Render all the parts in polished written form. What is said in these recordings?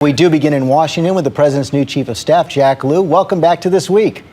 We do begin in Washington with the president's new chief of staff, Jack Lew. Welcome back to This Week.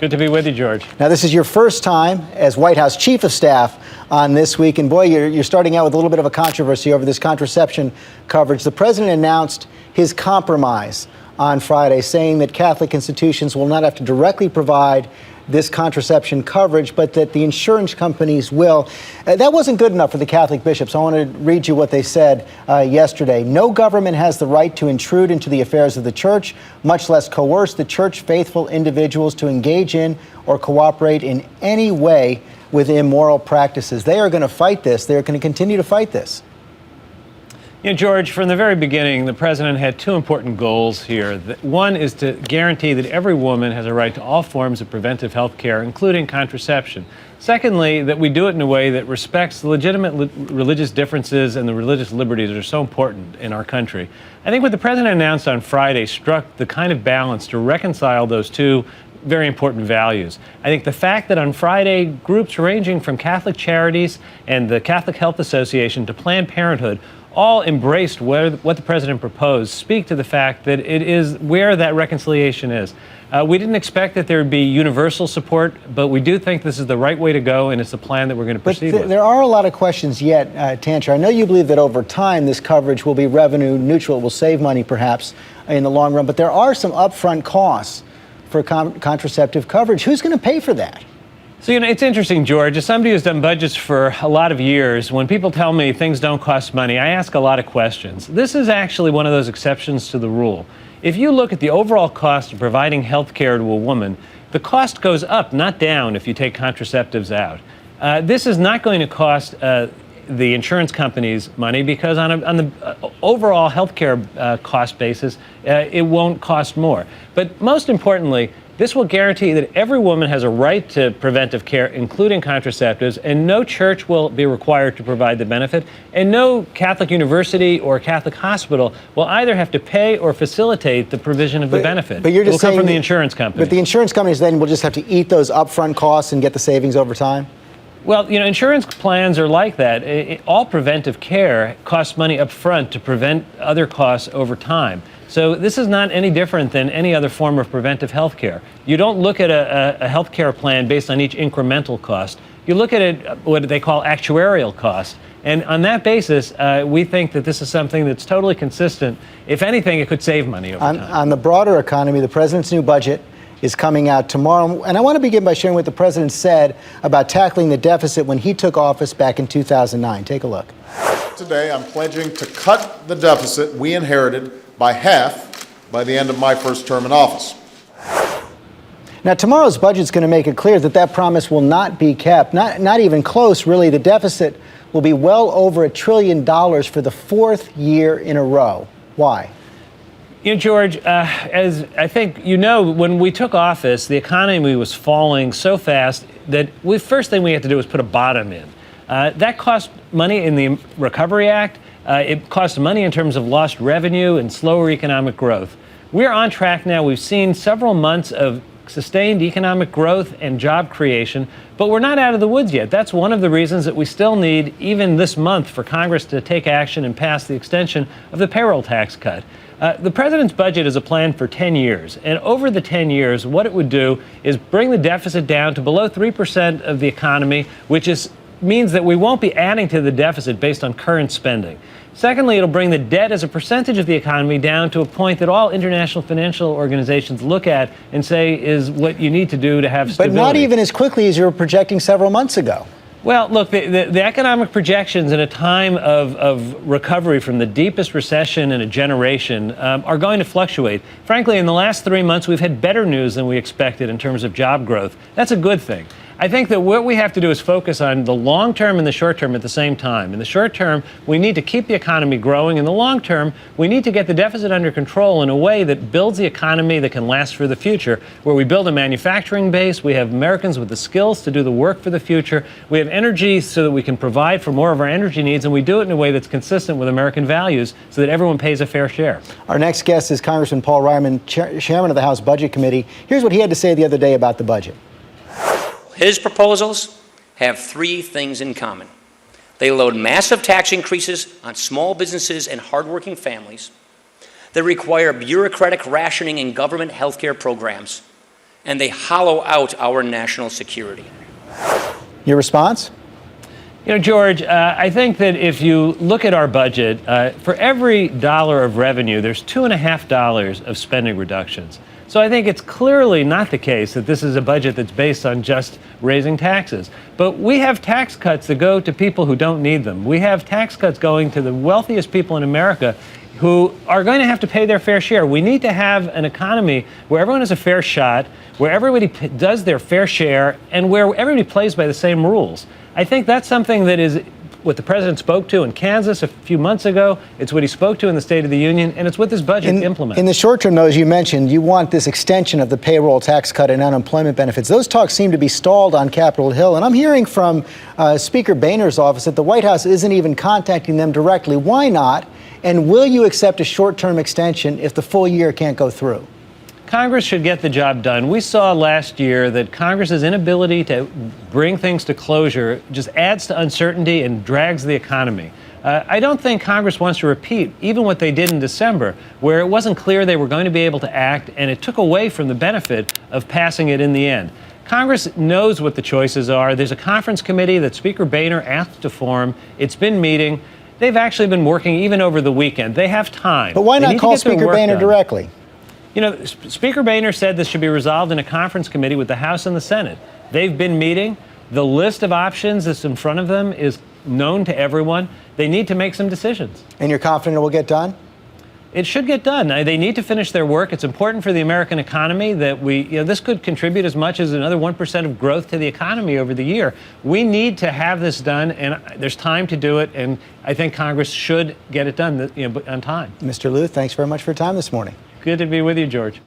Good to be with you, George. Now, this is your first time as White House chief of staff on This Week. And boy, you're starting out with a little bit of a controversy over this contraception coverage. The president announced his compromise on Friday, saying that Catholic institutions will not have to directly provide this contraception coverage, but that the insurance companies will. That wasn't good enough for the Catholic bishops. I want to read you what they said yesterday. No government has the right to intrude into the affairs of the church, much less coerce the church faithful individuals to engage in or cooperate in any way with immoral practices. They are going to fight this. They're going to continue to fight this. You know, George, from the very beginning, the president had two important goals here. One is to guarantee that every woman has a right to all forms of preventive health care, including contraception. Secondly, that we do it in a way that respects the legitimate religious differences and the religious liberties that are so important in our country. I think what the president announced on Friday struck the kind of balance to reconcile those two very important values. I think the fact that on Friday, groups ranging from Catholic Charities and the Catholic Health Association to Planned Parenthood all embraced what the president proposed speak to the fact that it is where that reconciliation is. We didn't expect that there would be universal support, but we do think this is the right way to go, and it's a plan that we're going to proceed with. There are a lot of questions yet, Tantra. I know you believe that over time this coverage will be revenue neutral, will save money perhaps in the long run, but there are some upfront costs for contraceptive coverage. Who's going to pay for that? So, you know, it's interesting, George. As somebody who's done budgets for a lot of years, when people tell me things don't cost money, I ask a lot of questions. This is actually one of those exceptions to the rule. If you look at the overall cost of providing health care to a woman, the cost goes up, not down, if you take contraceptives out. This is not going to cost the insurance companies money because on the overall health care cost basis, it won't cost more. But most importantly, this will guarantee that every woman has a right to preventive care, including contraceptives, and no church will be required to provide the benefit, and no Catholic university or Catholic hospital will either have to pay or facilitate the provision of the benefit. But you're just saying it will come from the insurance companies. But the insurance companies then will just have to eat those upfront costs and get the savings over time? Well, you know, insurance plans are like that. All preventive care costs money up front to prevent other costs over time. So this is not any different than any other form of preventive health care. You don't look at a health care plan based on each incremental cost. You look at it, what they call actuarial cost. And on that basis, we think that this is something that's totally consistent. If anything, it could save money over time. On the broader economy, the president's new budget is coming out tomorrow. And I want to begin by sharing what the president said about tackling the deficit when he took office back in 2009. Take a look. Today, I'm pledging to cut the deficit we inherited by half by the end of my first term in office. Now, tomorrow's budget is going to make it clear that that promise will not be kept, not even close, really. The deficit will be well over $1 trillion for the fourth year in a row. Why? You know, George, as I think you know, when we took office, the economy was falling so fast that the first thing we had to do was put a bottom in. That cost money in the Recovery Act. It costs money in terms of lost revenue and slower economic growth. We're on track now. We've seen several months of sustained economic growth and job creation, but we're not out of the woods yet. That's one of the reasons that we still need, even this month, for Congress to take action and pass the extension of the payroll tax cut. The president's budget is a plan for 10 years, and over the 10 years, what it would do is bring the deficit down to below 3% of the economy, which means that we won't be adding to the deficit based on current spending. Secondly, it'll bring the debt as a percentage of the economy down to a point that all international financial organizations look at and say is what you need to do to have stability. But not even as quickly as you were projecting several months ago. Well, look, the economic projections in a time of recovery from the deepest recession in a generation are going to fluctuate. Frankly, in the last 3 months, we've had better news than we expected in terms of job growth. That's a good thing. I think that what we have to do is focus on the long term and the short term at the same time. In the short term, we need to keep the economy growing. In the long term, we need to get the deficit under control in a way that builds the economy that can last for the future, where we build a manufacturing base, we have Americans with the skills to do the work for the future, we have energy so that we can provide for more of our energy needs, and we do it in a way that's consistent with American values so that everyone pays a fair share. Our next guest is Congressman Paul Ryman, chairman of the House Budget Committee. Here's what he had to say the other day about the budget. His proposals have three things in common. They load massive tax increases on small businesses and hardworking families. that require bureaucratic rationing in government health care programs, and they hollow out our national security. Your response? You know, George, I think that if you look at our budget, for every dollar of revenue, there's $2.50 of spending reductions. So I think it's clearly not the case that this is a budget that's based on just raising taxes. But we have tax cuts that go to people who don't need them. We have tax cuts going to the wealthiest people in America who are going to have to pay their fair share. We need to have an economy where everyone has a fair shot, where everybody does their fair share, and where everybody plays by the same rules. I think that's something that is what the president spoke to in Kansas a few months ago. It's what he spoke to in the State of the Union, and it's what this budget implements. In the short term, though, as you mentioned, you want this extension of the payroll tax cut and unemployment benefits. Those talks seem to be stalled on Capitol Hill, and I'm hearing from Speaker Boehner's office that the White House isn't even contacting them directly. Why not? And will you accept a short-term extension if the full year can't go through? Congress should get the job done. We saw last year that Congress's inability to bring things to closure just adds to uncertainty and drags the economy. I don't think Congress wants to repeat even what they did in December, where it wasn't clear they were going to be able to act, and it took away from the benefit of passing it in the end. Congress knows what the choices are. There's a conference committee that Speaker Boehner asked to form. It's been meeting. They've actually been working even over the weekend. They have time. But why They not need to call get their Speaker work Boehner done. directly? You know, Speaker Boehner said this should be resolved in a conference committee with the House and the Senate. They've been meeting. The list of options that's in front of them is known to everyone. They need to make some decisions. And you're confident it will get done? It should get done. They need to finish their work. It's important for the American economy that this could contribute as much as another 1% of growth to the economy over the year. We need to have this done, and there's time to do it, and I think Congress should get it done on time. Mr. Liu, thanks very much for your time this morning. Good to be with you, George.